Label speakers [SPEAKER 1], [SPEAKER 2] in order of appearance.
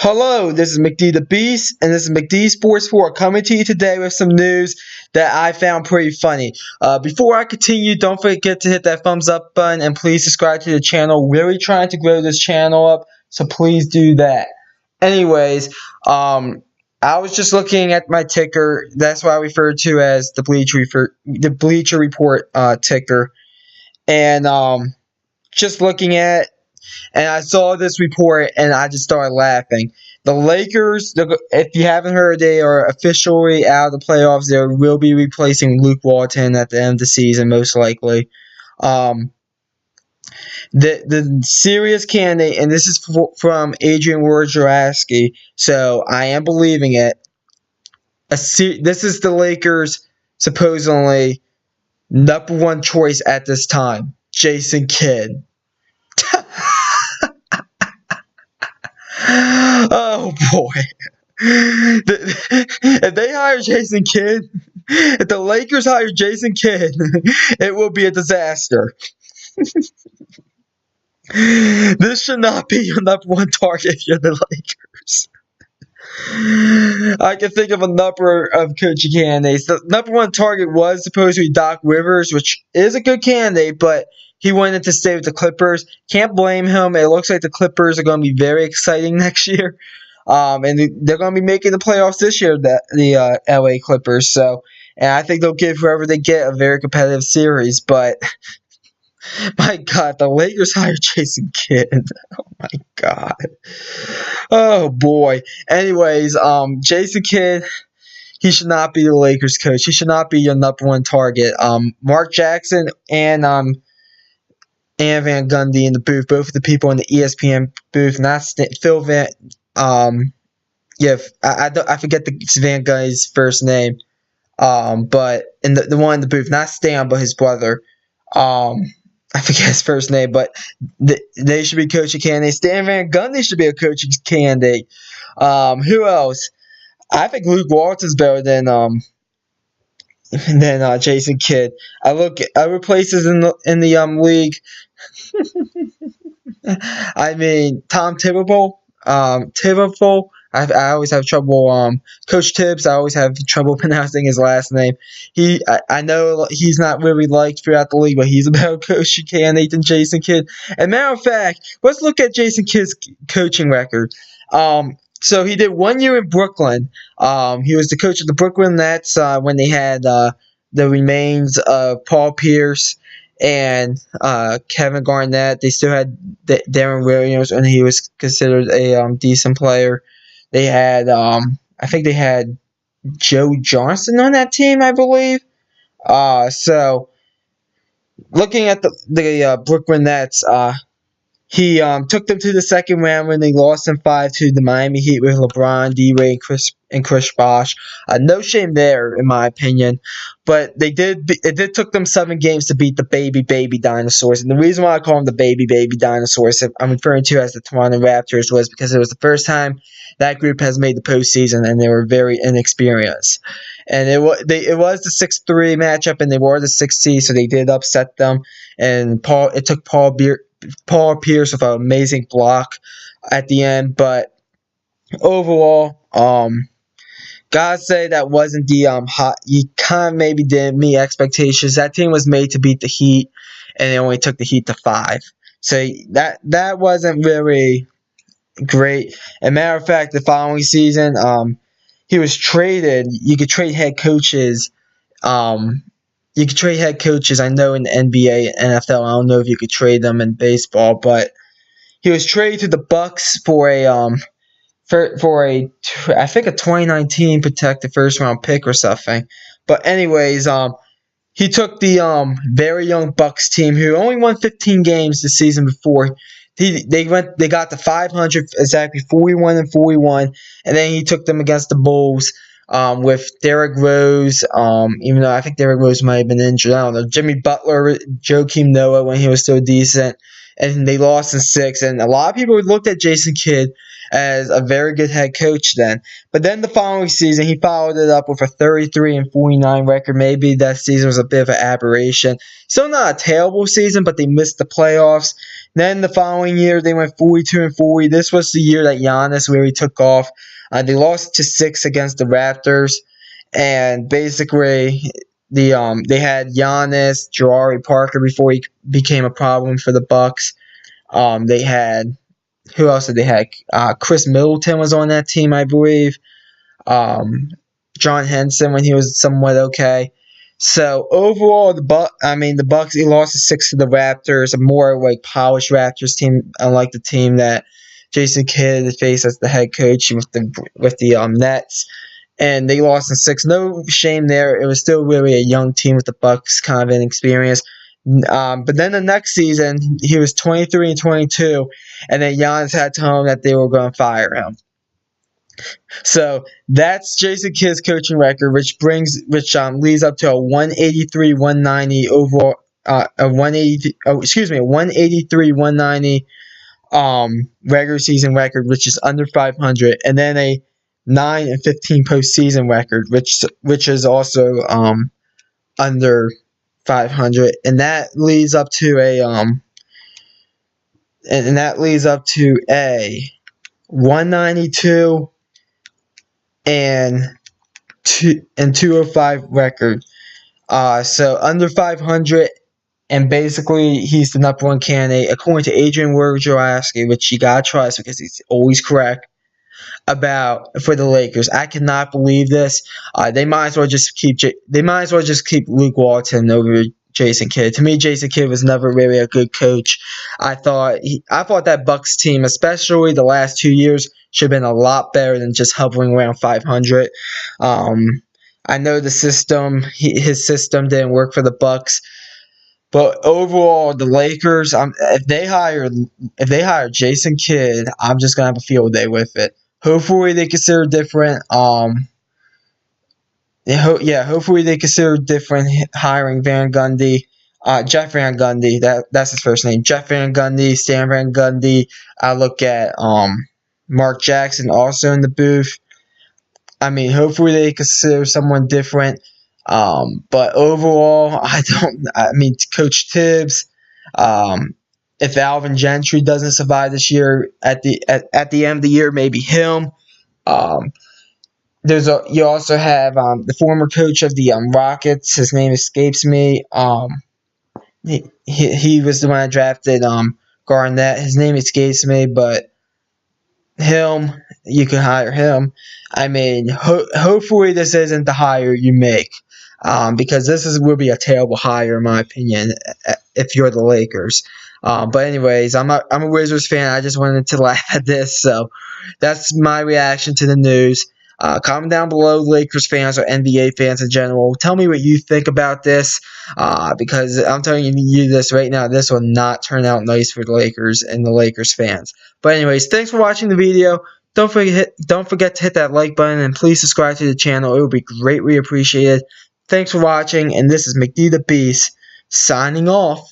[SPEAKER 1] Hello, this is McD the Beast, and this is McD Sports 4 coming to you today with some news that I found pretty funny. Before I continue, don't forget to hit that thumbs up button and please subscribe to the channel. We're really trying to grow this channel up, so please do that. Anyways, I was just looking at my ticker. That's what I refer to as the Bleacher Report ticker, and just looking at. And I saw this report, and I just started laughing. The Lakers, if you haven't heard, they are officially out of the playoffs. They will be replacing Luke Walton at the end of the season, most likely. The serious candidate, and this is from Adrian Wojnarowski, so I am believing it. This is the Lakers' supposedly number one choice at this time, Jason Kidd. Oh boy. If they hire Jason Kidd, if the Lakers hire Jason Kidd, it will be a disaster. This should not be your number one target if you're the Lakers. I can think of a number of coaching candidates. The number one target was supposedly Doc Rivers, which is a good candidate, but he wanted to stay with the Clippers. Can't blame him. It looks like the Clippers are going to be very exciting next year. And they're going to be making the playoffs this year, the LA Clippers. So, and I think they'll give whoever they get a very competitive series. But, my God, the Lakers hired Jason Kidd. Oh, my God. Oh, boy. Anyways, Jason Kidd, he should not be the Lakers coach. He should not be your number one target. Mark Jackson and Van Gundy in the booth, both of the people in the ESPN booth, not Phil Van. I forget the Van Gundy's first name, but in the one in the booth, not Stan, but his brother. I forget his first name, but they should be coaching candidates. Stan Van Gundy should be a coaching candidate. Who else? I think Luke Walton's better than Jason Kidd. I look at other places in the league. I mean, Tom Thibodeau. I always have trouble. Coach Tibbs. I always have trouble pronouncing his last name. I know he's not really liked throughout the league, but he's a better coaching candidate than Jason Kidd. And matter of fact, let's look at Jason Kidd's coaching record. So he did 1 year in Brooklyn. He was the coach of the Brooklyn Nets when they had the remains of Paul Pierce and Kevin Garnett. They still had Darren Williams, and he was considered a decent player. They had, I think they had Joe Johnson on that team, I believe. So looking at the Brooklyn Nets, he took them to the second round when they lost in 5 to the Miami Heat with LeBron, D-Wade, and Chris Bosh. No shame there, in my opinion. But it did took them 7 games to beat the baby dinosaurs. And the reason why I call them the baby dinosaurs, I'm referring to as the Toronto Raptors, was because it was the first time that group has made the postseason, and they were very inexperienced. And it was the 6-3 matchup, and they were the 6th seed, so they did upset them. And it took Paul Pierce with an amazing block at the end, but overall, gotta say that wasn't the hot. You kind of maybe didn't meet expectations. That team was made to beat the Heat, and they only took the Heat to 5. So that wasn't very great. As a matter of fact, the following season, he was traded. You could trade head coaches. You could trade head coaches. I know in the NBA, NFL. I don't know if you could trade them in baseball, but he was traded to the Bucks for a I think a 2019 protected first round pick or something. But anyways, he took the very young Bucks team who only won 15 games the season before. They got to 500, exactly 41-41, and then he took them against the Bulls. With Derrick Rose, even though I think Derrick Rose might have been injured. I don't know. Jimmy Butler, Joakim Noah when he was still decent, and they lost in 6. And a lot of people looked at Jason Kidd as a very good head coach then. But then the following season, he followed it up with a 33-49 record. Maybe that season was a bit of an aberration. Still not a terrible season, but they missed the playoffs. Then the following year, they went 42-40. This was the year that Giannis really took off. They lost to 6 against the Raptors, and basically they had Giannis, Jabari Parker before he became a problem for the Bucks. They had, who else did they have? Chris Middleton was on that team, I believe. John Henson when he was somewhat okay. So overall, the Bucks, they lost to 6 to the Raptors, a more like polished Raptors team, unlike the team that Jason Kidd faced as the head coach with the Nets, and they lost in 6. No shame there. It was still really a young team with the Bucks, kind of inexperienced. But then the next season, he was 23-22, and then Giannis had to tell him that they were going to fire him. So that's Jason Kidd's coaching record, which leads up to a 183-190 overall, a 183-190 regular season record, which is under 500, and then a 9-15 postseason record, which is also under 500, and that leads up to a 192 and 205 record. So under 500, and basically he's the number one candidate according to Adrian Wojnarowski, which you gotta trust because he's always correct for the Lakers. I cannot believe this. They might as well just keep Luke Walton over Jason Kidd. To me, Jason Kidd was never really a good coach. I thought that Bucks team, especially the last 2 years, should have been a lot better than just hovering around 500. I know his system didn't work for the Bucks, but overall, the Lakers, if they hire Jason Kidd, I'm just gonna have a field day with it. Hopefully, they consider different. Hopefully they consider different hiring Van Gundy, Jeff Van Gundy. That's his first name. Jeff Van Gundy, Stan Van Gundy. I look at Mark Jackson also in the booth. I mean, hopefully they consider someone different. But overall, Coach Tibbs. If Alvin Gentry doesn't survive this year, at the end of the year, maybe him. You also have the former coach of the Rockets. His name escapes me. He was the one that drafted Garnett. His name escapes me, but you can hire him. I mean, hopefully this isn't the hire you make, because will be a terrible hire in my opinion if you're the Lakers. But anyways, I'm a Wizards fan. I just wanted to laugh at this, so that's my reaction to the news. Comment down below, Lakers fans or NBA fans in general. Tell me what you think about this, because I'm telling you this right now, this will not turn out nice for the Lakers and the Lakers fans. But anyways, thanks for watching the video. Don't forget to hit that like button, and please subscribe to the channel. It would be greatly appreciated. Thanks for watching, and this is McD the Beast signing off.